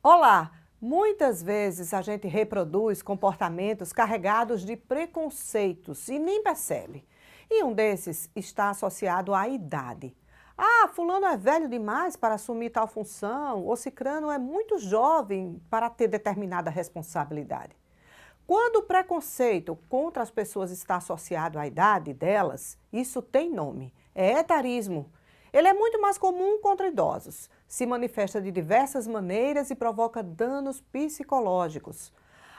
Olá! Muitas vezes a gente reproduz comportamentos carregados de preconceitos e nem percebe. E um desses está associado à idade. Ah, fulano é velho demais para assumir tal função, ou cicrano é muito jovem para ter determinada responsabilidade. Quando o preconceito contra as pessoas está associado à idade delas, isso tem nome, é etarismo. Ele é muito mais comum contra idosos, se manifesta de diversas maneiras e provoca danos psicológicos.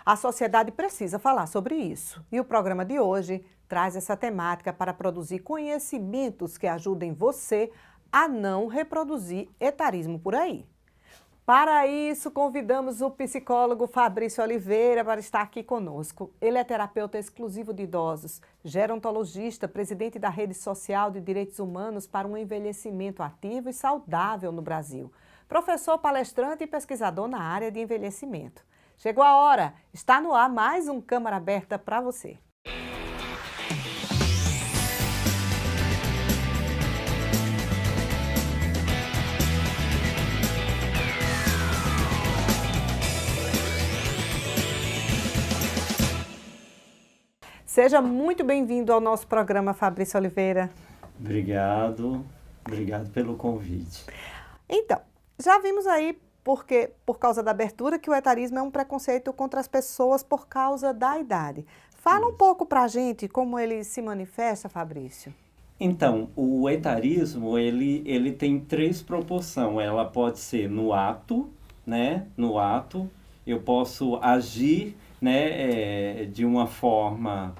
A sociedade precisa falar sobre isso e o programa de hoje traz essa temática para produzir conhecimentos que ajudem você a não reproduzir etarismo por aí. Para isso, convidamos o psicólogo Fabrício Oliveira para estar aqui conosco. Ele é terapeuta exclusivo de idosos, gerontologista, presidente da Rede Social de Direitos Humanos para um Envelhecimento Ativo e Saudável no Brasil. Professor, palestrante e pesquisador na área de envelhecimento. Chegou a hora, está no ar mais um Câmara Aberta para você. Seja muito bem-vindo ao nosso programa, Fabrício Oliveira. Obrigado pelo convite. Então, já vimos aí, por causa da abertura, que o etarismo é um preconceito contra as pessoas por causa da idade. Fala um pouco pra gente como ele se manifesta, Fabrício. Então, o etarismo, ele tem três proporções. Ela pode ser no ato, né? No ato, eu posso agir, né, de uma forma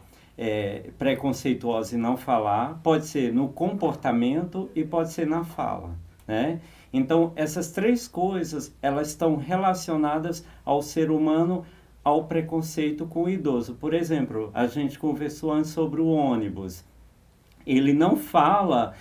preconceituosa e não falar. Pode ser no comportamento e pode ser na fala, né? Então, essas três coisas, elas estão relacionadas ao ser humano, ao preconceito com o idoso. Por exemplo, a gente conversou antes sobre o ônibus. Ele não fala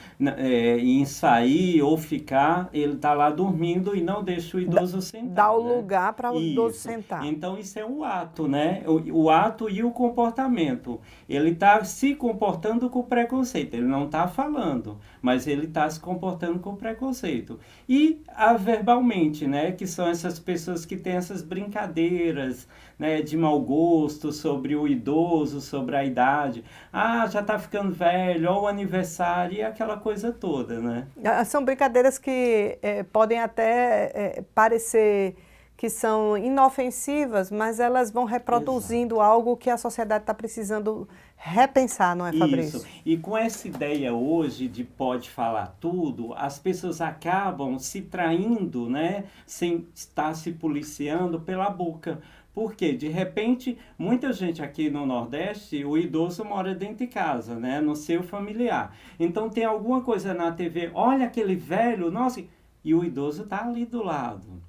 em sair ou ficar, ele está lá dormindo e não deixa o idoso sentar. Dá o lugar para o idoso sentar. Então, isso é o ato, né? O ato e o comportamento. Ele está se comportando com preconceito, ele não está falando, mas ele está se comportando com preconceito. E verbalmente, né? Que são essas pessoas que têm essas brincadeiras, né, de mau gosto sobre o idoso, sobre a idade. Ah, já está ficando velho, ou o aniversário, e aquela coisa toda, né? São brincadeiras que podem até parecer que são inofensivas, mas elas vão reproduzindo algo que a sociedade está precisando repensar, não é, Fabrício? Isso. E com essa ideia hoje de pode falar tudo, as pessoas acabam se traindo, né, sem estar se policiando pela boca. Porque, de repente, muita gente aqui no Nordeste, o idoso mora dentro de casa, né? No seu familiar. Então, tem alguma coisa na TV, olha aquele velho, nossa, e o idoso está ali do lado.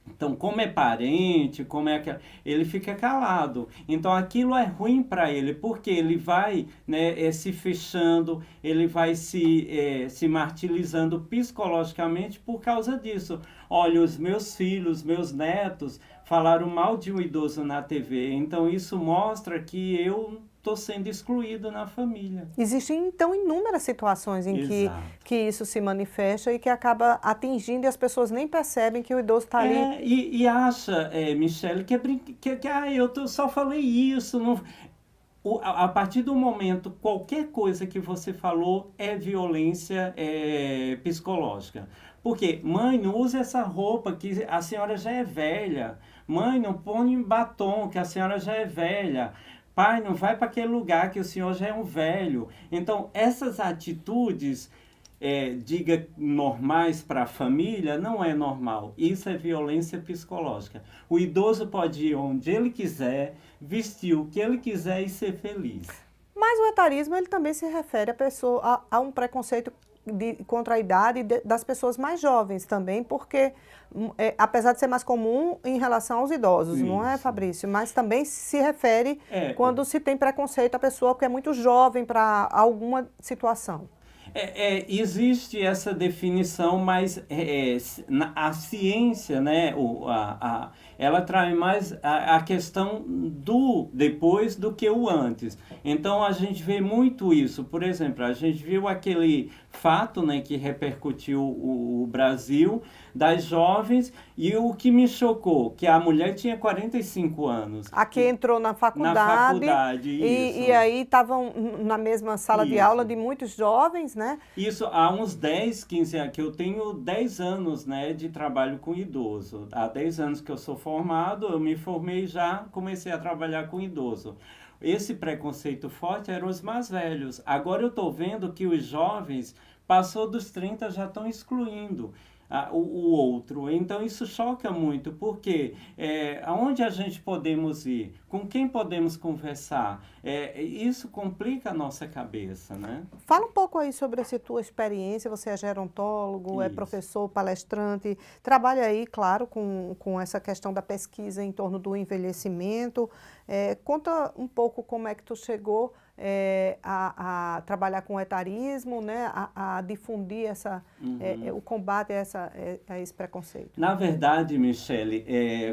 Então, como é parente, como é aquela, ele fica calado. Então, aquilo é ruim para ele, porque ele vai, né, se fechando, ele vai se martirizando psicologicamente por causa disso. Olha, os meus filhos, meus netos falaram mal de um idoso na TV. Então, isso mostra que eu estou sendo excluído na família. Existem, então, inúmeras situações em que isso se manifesta e que acaba atingindo e as pessoas nem percebem que o idoso está ali. E acha, Michele, que eu só falei isso. Não... A partir do momento, qualquer coisa que você falou é violência psicológica. Porque, mãe, não use essa roupa que a senhora já é velha. Mãe, não põe batom que a senhora já é velha. Pai, não vai para aquele lugar que o senhor já é um velho. Então, essas atitudes, diga normais para a família, não é normal. Isso é violência psicológica. O idoso pode ir onde ele quiser, vestir o que ele quiser e ser feliz. Mas o etarismo, ele também se refere a um preconceito contra a idade das pessoas mais jovens também, porque apesar de ser mais comum em relação aos idosos, Isso. Não é, Fabrício? Mas também se refere quando se tem preconceito à pessoa porque é muito jovem para alguma situação. Existe essa definição, mas a ciência, né, ela traz mais a questão do depois do que o antes. Então, a gente vê muito isso. Por exemplo, a gente viu aquele fato, né, que repercutiu o Brasil, das jovens, e o que me chocou, que a mulher tinha 45 anos. Aqui entrou na Na faculdade, faculdade, isso. e aí estavam na mesma sala de aula Isso. de muitos jovens, né? Isso há uns 10, 15 anos, que eu tenho 10 anos, né, de trabalho com idoso. Há 10 anos que eu sou formado, eu me formei já, comecei a trabalhar com idoso. Esse preconceito forte eram os mais velhos. Agora eu estou vendo que os jovens, passou dos 30, já estão excluindo o outro. Então isso choca muito, porque aonde a gente podemos ir? Com quem podemos conversar? Isso complica a nossa cabeça, né? Fala um pouco aí sobre essa tua experiência. Você é gerontólogo, é Isso. professor, palestrante, trabalha aí, claro, com essa questão da pesquisa em torno do envelhecimento. Conta um pouco como é que tu chegou a trabalhar com o etarismo, né? A difundir o combate a esse preconceito. Na verdade, Michele,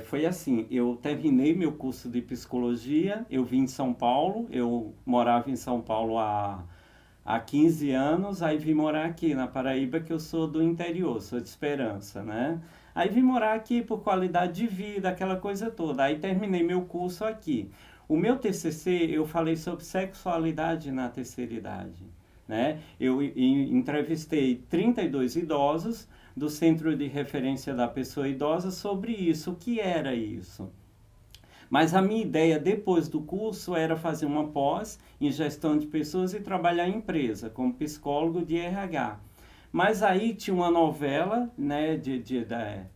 foi assim, eu terminei meu curso de psicologia, eu vim de São Paulo, eu morava em São Paulo há 15 anos, aí vim morar aqui na Paraíba, que eu sou do interior, sou de Esperança, né? Aí vim morar aqui por qualidade de vida, aquela coisa toda, aí terminei meu curso aqui. O meu TCC, eu falei sobre sexualidade na terceira idade, né? Eu entrevistei 32 idosos do Centro de Referência da Pessoa Idosa sobre isso, o que era isso. Mas a minha ideia depois do curso era fazer uma pós em gestão de pessoas e trabalhar em empresa, como psicólogo de RH. Mas aí tinha uma novela, né,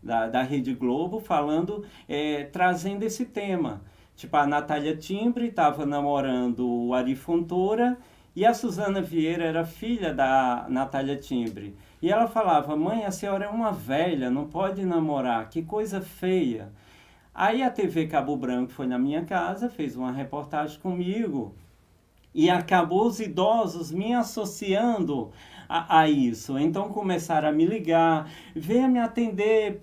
da Rede Globo falando, trazendo esse tema. Tipo, a Natália Timbre estava namorando o Ari Fontoura e a Suzana Vieira era filha da Natália Timbre. E ela falava, mãe, a senhora é uma velha, não pode namorar, que coisa feia. Aí a TV Cabo Branco foi na minha casa, fez uma reportagem comigo e acabou os idosos me associando a isso. Então começaram a me ligar, venha me atender.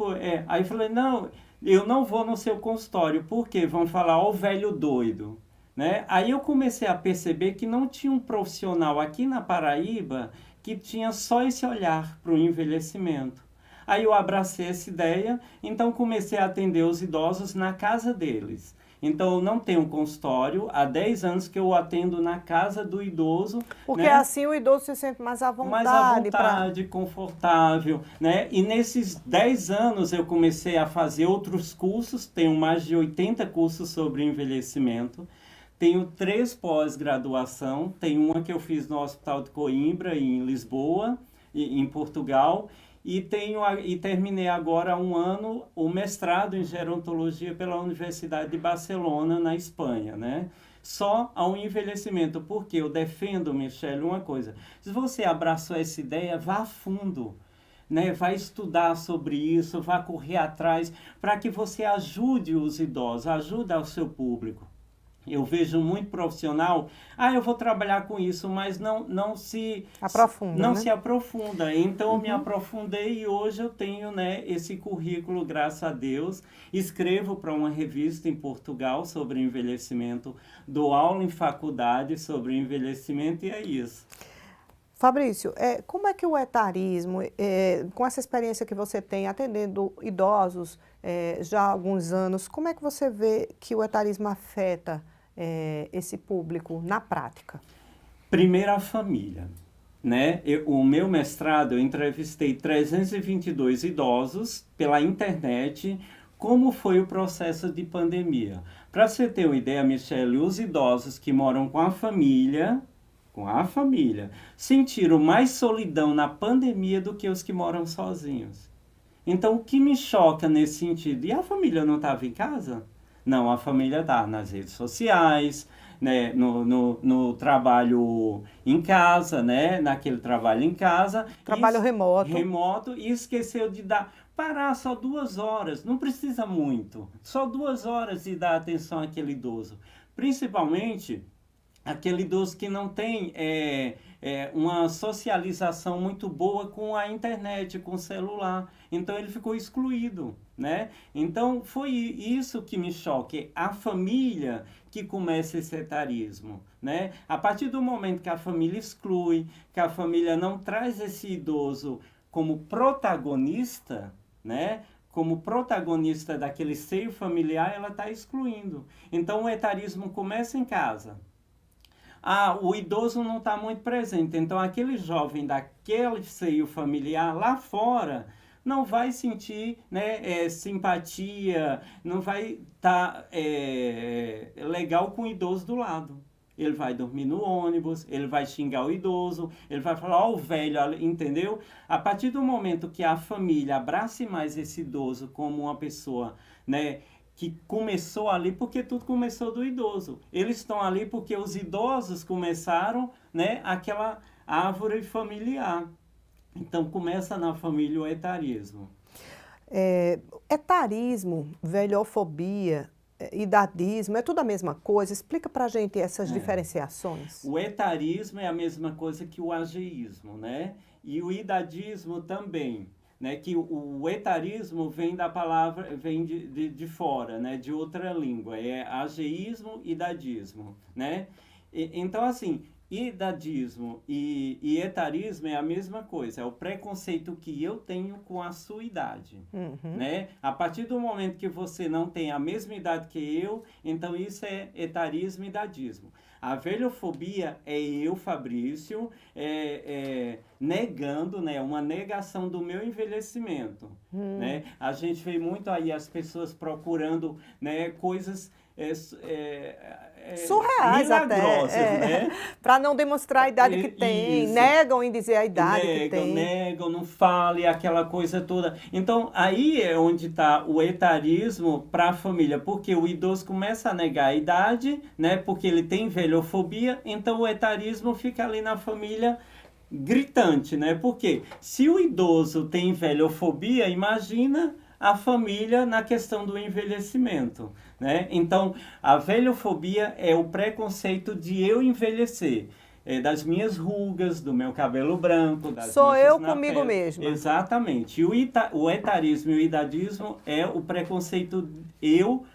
Aí eu falei, não, eu não vou no seu consultório, porque vão falar, ó, o velho doido. Né? Aí eu comecei a perceber que não tinha um profissional aqui na Paraíba que tinha só esse olhar para o envelhecimento. Aí eu abracei essa ideia, então comecei a atender os idosos na casa deles. Então eu não tenho um consultório, há 10 anos que eu atendo na casa do idoso. Porque né? assim o idoso se sente mais à vontade. Mais à vontade, confortável. Né? E nesses 10 anos eu comecei a fazer outros cursos, tenho mais de 80 cursos sobre envelhecimento. Tenho 3 pós-graduação, tem uma que eu fiz no Hospital de Coimbra, em Lisboa, em Portugal, e terminei agora há um ano o mestrado em gerontologia pela Universidade de Barcelona, na Espanha, né? Só ao envelhecimento, porque eu defendo, Michele, uma coisa, se você abraçou essa ideia, vá a fundo. Né, vai estudar sobre isso, vá correr atrás, para que você ajude os idosos, ajude o seu público. Eu vejo muito profissional, eu vou trabalhar com isso, mas não se aprofunda. Não né? se aprofunda. Então eu me aprofundei e hoje eu tenho, né, esse currículo, graças a Deus. Escrevo para uma revista em Portugal sobre envelhecimento, dou aula em faculdade sobre envelhecimento e é isso. Fabrício, como é que o etarismo, com essa experiência que você tem atendendo idosos já há alguns anos, como é que você vê que o etarismo afeta esse público na prática? Primeiro, a família. Né? O meu mestrado, eu entrevistei 322 idosos pela internet, como foi o processo de pandemia. Para você ter uma ideia, Michele, os idosos que moram com a família, sentiram mais solidão na pandemia do que os que moram sozinhos. Então, o que me choca nesse sentido? E a família não estava em casa? Não, a família está nas redes sociais, né, no trabalho em casa, né, naquele trabalho em casa. Trabalho remoto. Remoto, e esqueceu de parar só 2 horas, não precisa muito, só 2 horas de dar atenção àquele idoso. Principalmente aquele idoso que não tem uma socialização muito boa com a internet, com o celular. Então, ele ficou excluído, né? Então, foi isso que me choca, a família que começa esse etarismo, né? A partir do momento que a família exclui, que a família não traz esse idoso como protagonista, né? Como protagonista daquele seio familiar, ela está excluindo. Então, o etarismo começa em casa. O idoso não está muito presente. Então, aquele jovem daquele seio familiar lá fora não vai sentir, né, simpatia, não vai estar legal com o idoso do lado. Ele vai dormir no ônibus, ele vai xingar o idoso, ele vai falar, o velho, entendeu? A partir do momento que a família abrace mais esse idoso como uma pessoa, né, que começou ali, porque tudo começou do idoso. Eles estão ali porque os idosos começaram, né, aquela árvore familiar. Então, começa na família o etarismo. Etarismo, velhofobia, idadismo, é tudo a mesma coisa? Explica pra gente essas diferenciações. O etarismo é a mesma coisa que o ageísmo, né? E o idadismo também. Né, que o etarismo vem da palavra, vem de fora, né, de outra língua, é ageísmo e idadismo, né? Então, assim, idadismo e etarismo é a mesma coisa, é o preconceito que eu tenho com a sua idade, né? A partir do momento que você não tem a mesma idade que eu, então isso é etarismo e idadismo. A velhofobia é eu, Fabrício, negando, né, uma negação do meu envelhecimento. Né? A gente vê muito aí as pessoas procurando, né, coisas surreais até, né? Para não demonstrar a idade que tem, negam em dizer a idade que tem. Negam, não fale, aquela coisa toda. Então, aí é onde está o etarismo para a família, porque o idoso começa a negar a idade, né? Porque ele tem velhofobia, então o etarismo fica ali na família gritante, né? Porque se o idoso tem velhofobia, imagina a família na questão do envelhecimento, né? Então, a velhofobia é o preconceito de eu envelhecer, das minhas rugas, do meu cabelo branco, das sou eu na comigo pele. mesma. Exatamente. E o etarismo e o idadismo é o preconceito eu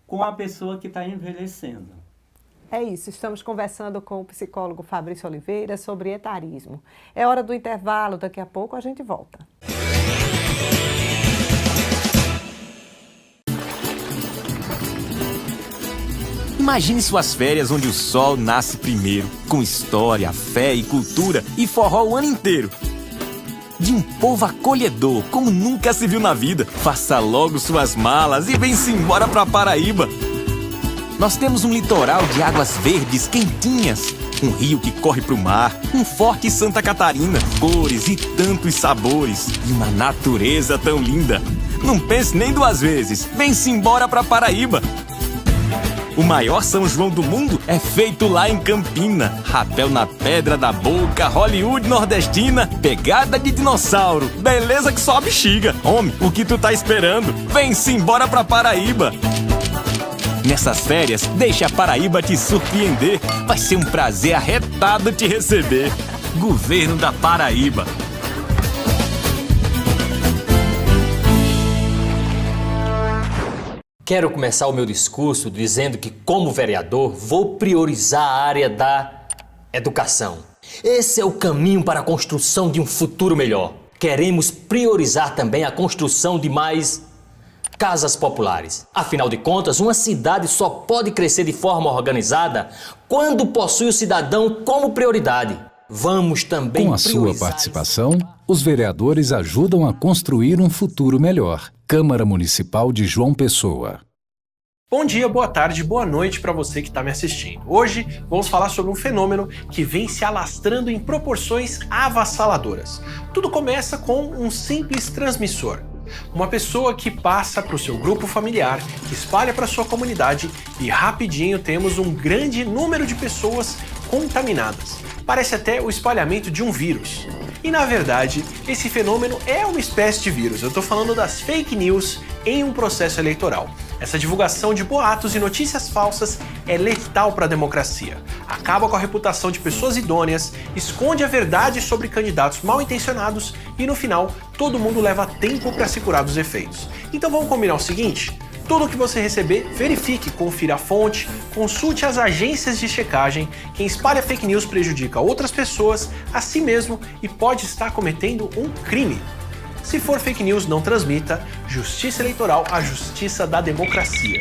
com a pessoa que está envelhecendo. É isso, estamos conversando com o psicólogo Fabrício Oliveira sobre etarismo. É hora do intervalo, daqui a pouco a gente volta. Imagine suas férias onde o sol nasce primeiro, com história, fé e cultura e forró o ano inteiro. De um povo acolhedor, como nunca se viu na vida. Faça logo suas malas e vem-se embora pra Paraíba. Nós temos um litoral de águas verdes quentinhas, um rio que corre pro mar, um forte Santa Catarina, cores e tantos sabores, e uma natureza tão linda. Não pense nem duas vezes, vem-se embora pra Paraíba. O maior São João do mundo é feito lá em Campina. Rapel na pedra da boca, Hollywood nordestina, pegada de dinossauro, beleza que só a bexiga. Homem, o que tu tá esperando? Vem-se embora pra Paraíba. Nessas férias, deixa a Paraíba te surpreender. Vai ser um prazer arretado te receber. Governo da Paraíba. Quero começar o meu discurso dizendo que, como vereador, vou priorizar a área da educação. Esse é o caminho para a construção de um futuro melhor. Queremos priorizar também a construção de mais casas populares. Afinal de contas, uma cidade só pode crescer de forma organizada quando possui o cidadão como prioridade. Vamos também Com a sua participação, os vereadores ajudam a construir um futuro melhor. Câmara Municipal de João Pessoa. Bom dia, boa tarde, boa noite para você que está me assistindo. Hoje vamos falar sobre um fenômeno que vem se alastrando em proporções avassaladoras. Tudo começa com um simples transmissor. Uma pessoa que passa para o seu grupo familiar, espalha para sua comunidade e rapidinho temos um grande número de pessoas contaminadas. Parece até o espalhamento de um vírus. E na verdade, esse fenômeno é uma espécie de vírus. Eu estou falando das fake news em um processo eleitoral. Essa divulgação de boatos e notícias falsas é letal para a democracia. Acaba com a reputação de pessoas idôneas, esconde a verdade sobre candidatos mal intencionados e, no final, todo mundo leva tempo para se curar dos efeitos. Então vamos combinar o seguinte? Tudo que você receber, verifique, confira a fonte, consulte as agências de checagem. Quem espalha fake news prejudica outras pessoas, a si mesmo e pode estar cometendo um crime. Se for fake news, não transmita. Justiça eleitoral, a justiça da democracia.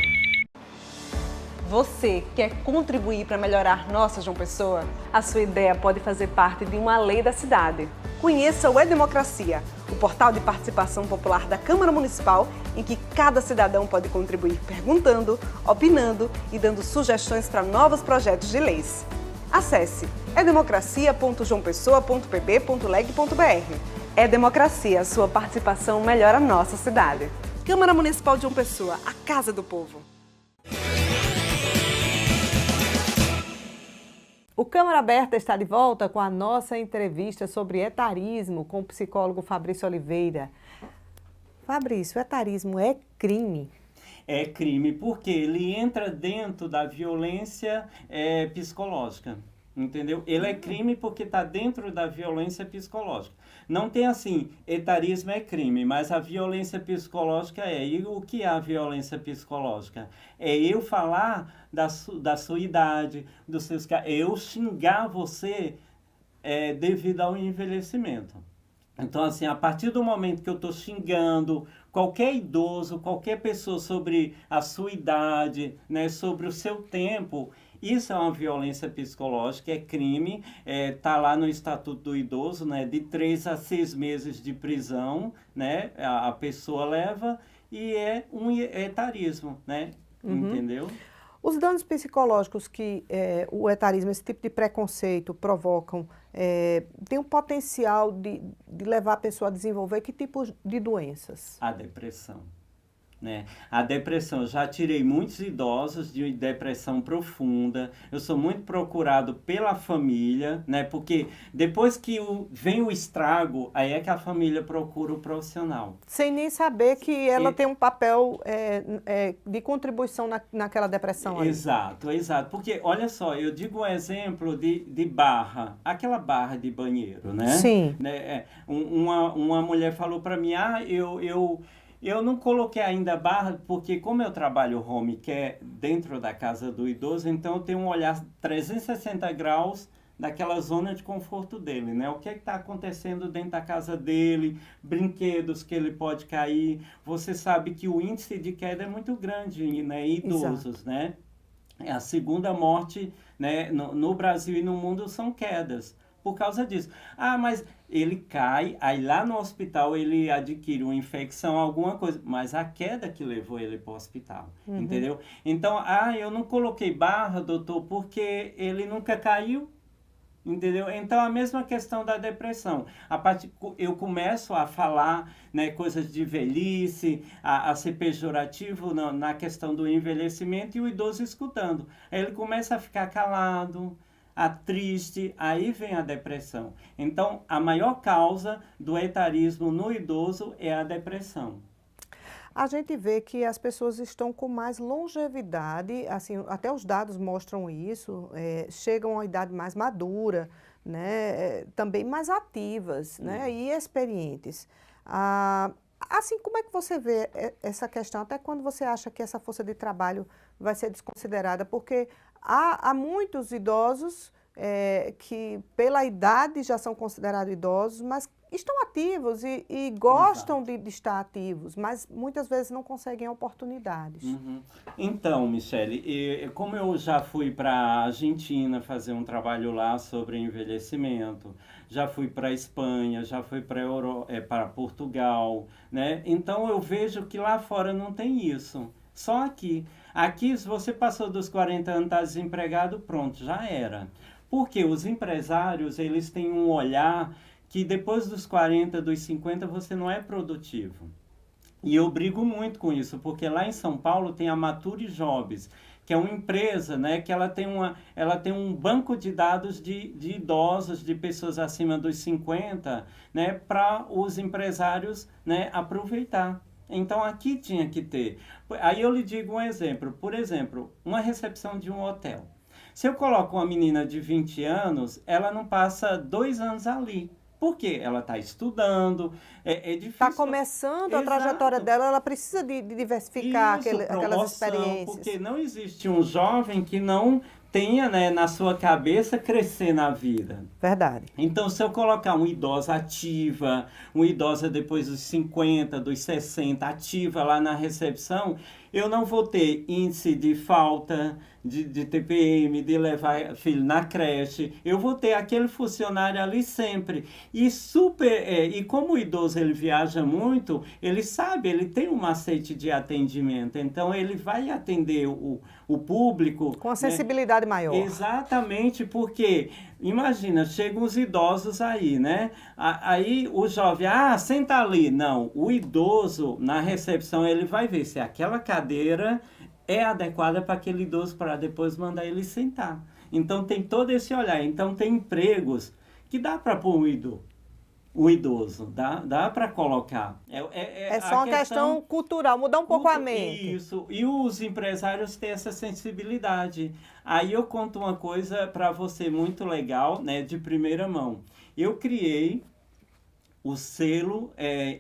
Você quer contribuir para melhorar nossa João Pessoa? A sua ideia pode fazer parte de uma lei da cidade. Conheça o E-Democracia, o portal de participação popular da Câmara Municipal, em que cada cidadão pode contribuir perguntando, opinando e dando sugestões para novos projetos de leis. Acesse edemocracia.joaopessoa.pb.leg.br. E-Democracia, sua participação melhora a nossa cidade. Câmara Municipal de João Pessoa, a casa do povo. O Câmara Aberta está de volta com a nossa entrevista sobre etarismo com o psicólogo Fabrício Oliveira. Fabrício, etarismo é crime? É crime porque ele entra dentro da violência psicológica, entendeu? Ele é crime porque está dentro da violência psicológica. Não tem assim, etarismo é crime, mas a violência psicológica é. E o que é a violência psicológica? É eu falar da sua idade, dos seus... eu xingar você devido ao envelhecimento. Então, assim, a partir do momento que eu estou xingando qualquer idoso, qualquer pessoa sobre a sua idade, né, sobre o seu tempo, isso é uma violência psicológica, é crime, tá lá no Estatuto do Idoso, né, de 3 a 6 meses de prisão, né, a pessoa leva, e é um etarismo, né, entendeu? Os danos psicológicos que o etarismo, esse tipo de preconceito provocam, tem um potencial de levar a pessoa a desenvolver que tipo de doenças? A depressão. Né? A depressão, eu já tirei muitos idosos de depressão profunda, eu sou muito procurado pela família, né? Porque depois que vem o estrago, aí é que a família procura o profissional. Sem nem saber que ela tem um papel de contribuição naquela depressão ali. Exato. Porque, olha só, eu digo um exemplo de barra, aquela barra de banheiro, né? Sim. Né? Uma mulher falou para mim, eu não coloquei ainda barra, porque como eu trabalho home care dentro da casa do idoso, então eu tenho um olhar 360 graus daquela zona de conforto dele, né? O que está acontecendo dentro da casa dele, brinquedos que ele pode cair. Você sabe que o índice de queda é muito grande, né? Em idosos, exato, né? A segunda morte, né, no Brasil e no mundo são quedas. Por causa disso. Mas ele cai, aí lá no hospital ele adquire uma infecção, alguma coisa, mas a queda que levou ele para o hospital, entendeu? Então, eu não coloquei barra, doutor, porque ele nunca caiu, entendeu? Então, a mesma questão da depressão. Eu começo a falar, né, coisas de velhice, a ser pejorativo na questão do envelhecimento e o idoso escutando. Aí ele começa a ficar calado, triste, aí vem a depressão. Então, a maior causa do etarismo no idoso é a depressão. A gente vê que as pessoas estão com mais longevidade, assim, até os dados mostram isso, chegam a uma idade mais madura, né, também mais ativas, né, e experientes. Assim, como é que você vê essa questão? Até quando você acha que essa força de trabalho vai ser desconsiderada? Porque há muitos idosos que, pela idade, já são considerados idosos, mas estão ativos e gostam de estar ativos, mas muitas vezes não conseguem oportunidades. Então, Michele, como eu já fui para a Argentina fazer um trabalho lá sobre envelhecimento, já fui para a Espanha, já fui para Portugal, né? Então eu vejo que lá fora não tem isso, só aqui. Aqui, se você passou dos 40 anos, está desempregado, pronto, já era. Porque os empresários, eles têm um olhar que depois dos 40, dos 50, você não é produtivo. E eu brigo muito com isso, porque lá em São Paulo tem a Mature Jobs, que é uma empresa, né, que ela tem um banco de dados de idosos, de pessoas acima dos 50, né, para os empresários, né, aproveitar. Então, aqui tinha que ter. Aí eu lhe digo um exemplo. Por exemplo, uma recepção de um hotel. Se eu coloco uma menina de 20 anos, ela não passa 2 anos ali. Por quê? Ela está estudando, é difícil. Está começando a trajetória dela, ela precisa de diversificar aquelas experiências. Porque não existe um jovem que não tenha, né, na sua cabeça crescer na vida. Verdade. Então, se eu colocar uma idosa ativa, uma idosa depois dos 50, dos 60, ativa lá na recepção, eu não vou ter índice de falta de TPM, de levar filho na creche. Eu vou ter aquele funcionário ali sempre. E como o idoso ele viaja muito, ele sabe, ele tem um macete de atendimento. Então, ele vai atender o público... Com a sensibilidade maior. Exatamente, porque... Imagina, chegam os idosos aí, né? Aí o jovem, senta ali. Não, o idoso, na recepção, ele vai ver se aquela cadeira é adequada para aquele idoso, para depois mandar ele sentar. Então, tem todo esse olhar. Então, tem empregos que dá para pôr o idoso, dá para colocar. É só uma questão cultural, mudar um pouco a mente. Isso, e os empresários têm essa sensibilidade. Aí eu conto uma coisa para você muito legal, né, de primeira mão. Eu criei o selo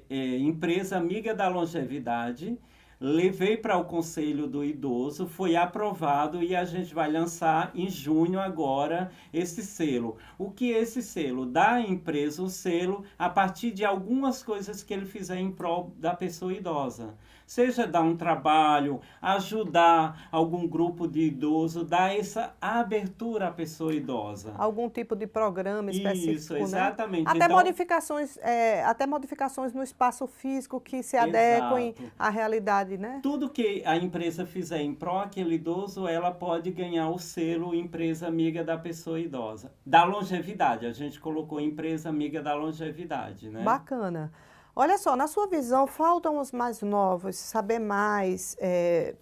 Empresa Amiga da Longevidade, levei para o Conselho do Idoso, foi aprovado e a gente vai lançar em junho agora esse selo. O que é esse selo? Dá à empresa um selo a partir de algumas coisas que ele fizer em prol da pessoa idosa. Seja dar um trabalho, ajudar algum grupo de idoso, dar essa abertura à pessoa idosa. Algum tipo de programa específico, isso, exatamente. Né? Até modificações no espaço físico que se adequem à realidade, né? Tudo que a empresa fizer em prol daquele idoso, ela pode ganhar o selo Empresa Amiga da Pessoa Idosa. Da longevidade, a gente colocou Empresa Amiga da Longevidade, né? Bacana. Olha só, na sua visão, faltam os mais novos saber mais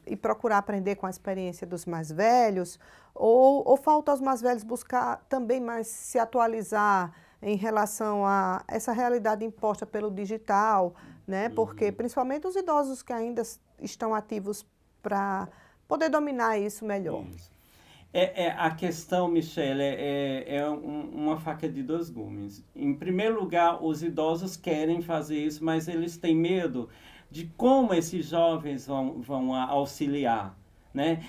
e procurar aprender com a experiência dos mais velhos? Ou falta aos mais velhos buscar também mais se atualizar em relação a essa realidade imposta pelo digital, né? Porque principalmente os idosos que ainda estão ativos para poder dominar isso melhor. Isso. A questão, Michele, uma faca de dois gumes. Em primeiro lugar, os idosos querem fazer isso, mas eles têm medo de como esses jovens vão auxiliar, né?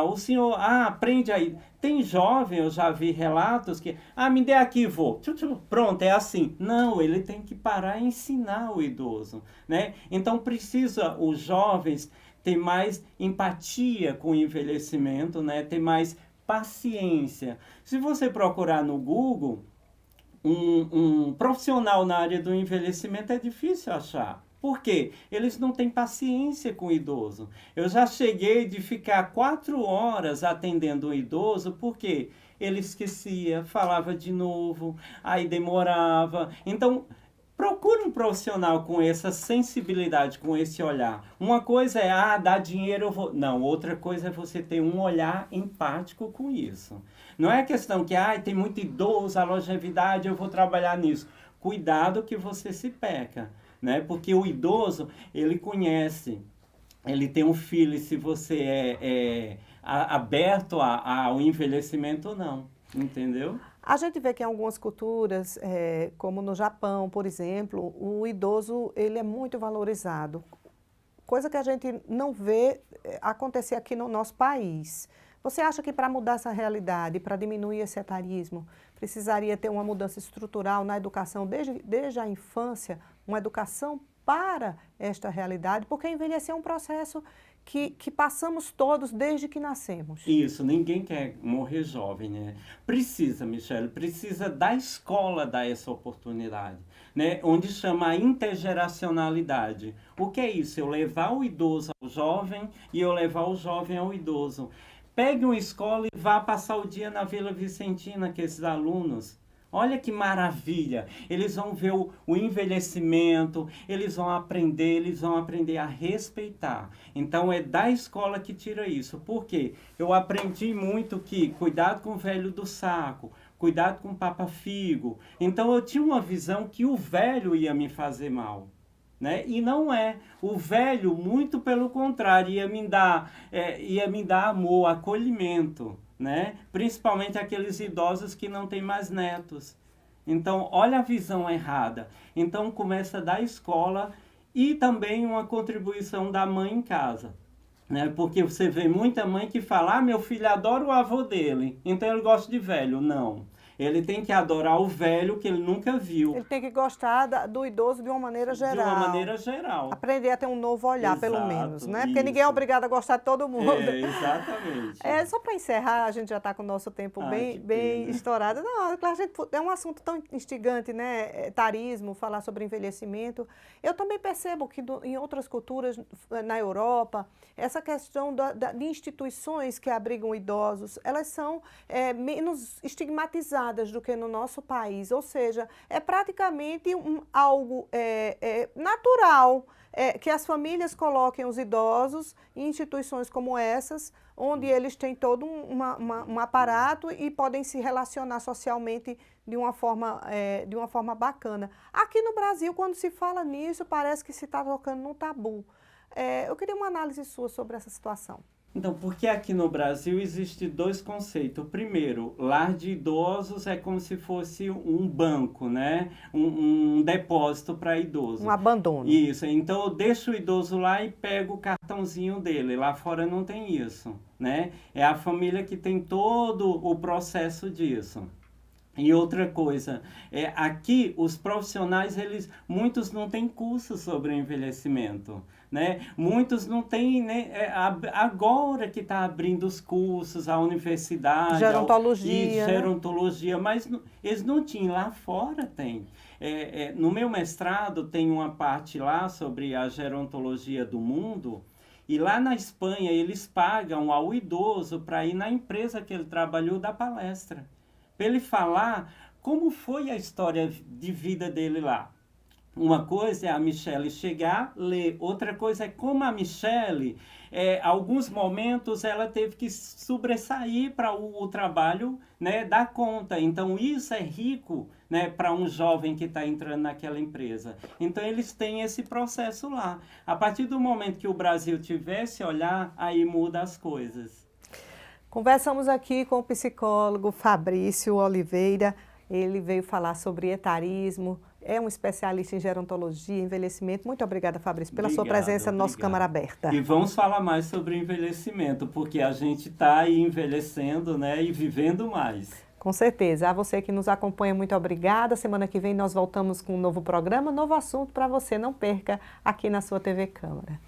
O senhor, aprende aí. Tem jovem, eu já vi relatos que, me dê aqui, vou. Pronto, é assim. Não, ele tem que parar e ensinar o idoso, né? Então, os jovens ter mais empatia com o envelhecimento, né? Ter mais paciência. Se você procurar no Google, um profissional na área do envelhecimento é difícil achar. Por quê? Eles não têm paciência com o idoso. Eu já cheguei de ficar 4 horas atendendo um idoso, porque ele esquecia, falava de novo, aí demorava. Então, procure um profissional com essa sensibilidade, com esse olhar. Uma coisa é, dar dinheiro, eu vou... Não, outra coisa é você ter um olhar empático com isso. Não é questão que, tem muito idoso, a longevidade, eu vou trabalhar nisso. Cuidado que você se peca, né? Porque o idoso, ele conhece, ele tem um filho, se você é aberto ao envelhecimento ou não, entendeu? A gente vê que em algumas culturas, como no Japão, por exemplo, o idoso ele é muito valorizado. Coisa que a gente não vê acontecer aqui no nosso país. Você acha que para mudar essa realidade, para diminuir esse etarismo, precisaria ter uma mudança estrutural na educação desde a infância, uma educação para esta realidade? Porque envelhecer é um processo que passamos todos desde que nascemos. Isso, ninguém quer morrer jovem, né? Precisa, Michele, precisa da escola dar essa oportunidade, né? Onde chama a intergeracionalidade. O que é isso? Eu levar o idoso ao jovem e eu levar o jovem ao idoso. Pegue uma escola e vá passar o dia na Vila Vicentina com esses alunos. Olha que maravilha, eles vão ver o envelhecimento, eles vão aprender a respeitar. Então é da escola que tira isso. Por quê? Eu aprendi muito que cuidado com o velho do saco, cuidado com o papa-figo. Então eu tinha uma visão que o velho ia me fazer mal. né? E não é. O velho, muito pelo contrário, ia me dar amor, acolhimento, né? Principalmente aqueles idosos que não têm mais netos. Então, olha a visão errada. Então, começa da escola e também uma contribuição da mãe em casa, né? Porque você vê muita mãe que fala, meu filho adora o avô dele, então ele gosta de velho. Não. Ele tem que adorar o velho que ele nunca viu. Ele tem que gostar do idoso de uma maneira geral. De uma maneira geral. Aprender a ter um novo olhar, Exato, pelo menos, né? Porque isso. ninguém é obrigado a gostar de todo mundo. Exatamente. Só para encerrar, a gente já está com o nosso tempo bem estourado. Não, a gente, é um assunto tão instigante, né? Etarismo, falar sobre envelhecimento. Eu também percebo que em outras culturas, na Europa, essa questão de instituições que abrigam idosos, elas são menos estigmatizadas do que no nosso país, ou seja, é praticamente algo natural que as famílias coloquem os idosos em instituições como essas, onde eles têm todo um aparato e podem se relacionar socialmente de uma forma bacana. Aqui no Brasil, quando se fala nisso, parece que se está tocando num tabu. Eu queria uma análise sua sobre essa situação. Então, porque aqui no Brasil existem dois conceitos. O primeiro, lar de idosos é como se fosse um banco, né? Um depósito para idoso. Um abandono. Isso. Então, eu deixo o idoso lá e pego o cartãozinho dele. Lá fora não tem isso, né? É a família que tem todo o processo disso. E outra coisa, aqui os profissionais, muitos não têm curso sobre envelhecimento, né? Muitos não têm, né? Agora que está abrindo os cursos, a universidade... Gerontologia, mas eles não tinham, lá fora tem. No meu mestrado tem uma parte lá sobre a gerontologia do mundo, e lá na Espanha eles pagam ao idoso para ir na empresa que ele trabalhou dar palestra, para ele falar como foi a história de vida dele lá. Uma coisa é a Michele chegar, ler. Outra coisa é como a Michele, alguns momentos, ela teve que sobressair para o trabalho, né, dar conta. Então, isso é rico, né, para um jovem que está entrando naquela empresa. Então, eles têm esse processo lá. A partir do momento que o Brasil tivesse olhar, aí muda as coisas. Conversamos aqui com o psicólogo Fabrício Oliveira. Ele veio falar sobre etarismo, é um especialista em gerontologia, envelhecimento. Muito obrigada, Fabrício, pela sua presença no nosso Câmara Aberta. E vamos falar mais sobre envelhecimento, porque a gente está aí envelhecendo, né, e vivendo mais. Com certeza. A você que nos acompanha, muito obrigada. Semana que vem nós voltamos com um novo programa, novo assunto para você. Não perca aqui na sua TV Câmara.